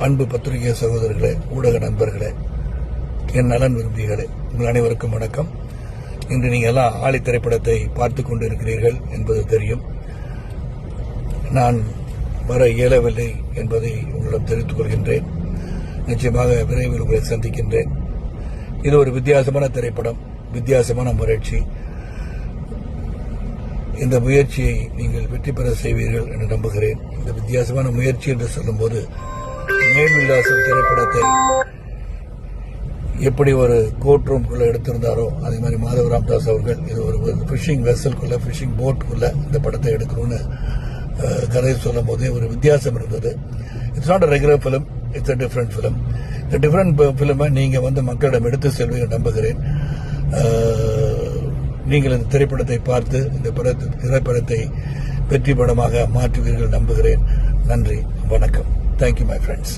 அன்பு பத்திரிகை சகோதரர்களே, ஊடக நண்பர்களே, என் நலன் விரும்பிகளே, உங்கள் அனைவருக்கும் வணக்கம். இன்று நீங்கள் எல்லாம் ஆளி திரைப்படத்தை பார்த்துக் கொண்டிருக்கிறீர்கள் என்பது தெரியும். நான் வர இயலவில்லை என்பதை உங்களிடம் தெரிவித்துக் கொள்கின்றேன். நிச்சயமாக விரைவில் உங்களை சந்திக்கின்றேன். இது ஒரு வித்தியாசமான திரைப்படம், வித்தியாசமான முயற்சி. இந்த முயற்சியை நீங்கள் வெற்றி பெற செய்வீர்கள் என்று நம்புகிறேன். இந்த வித்தியாசமான முயற்சி என்று சொல்லும்போது, மேல்விலாசம் திரைப்படத்தை எப்படி ஒரு கோர்ட் ரூம்குள்ள எடுத்திருந்தாரோ அதே மாதிரி மாதவ ராமதாஸ் அவர்கள் இது ஒரு பிஷிங் வெசல்குள்ள, பிஷிங் போட்டுக்குள்ள இந்த படத்தை எடுக்கணும்னு கதை சொல்லும் போதே ஒரு வித்தியாசம் இருந்தது. It's not a regular film, it's a different film. இந்த டிஃபரெண்ட் பிலிமை நீங்க மக்களிடம் எடுத்து செல்வீங்க நம்புகிறேன். நீங்கள் இந்த திரைப்படத்தை பார்த்து இந்த திரைப்படத்தை வெற்றி படமாக மாற்றுவீர்கள் நம்புகிறேன். நன்றி, வணக்கம். Thank you, my friends.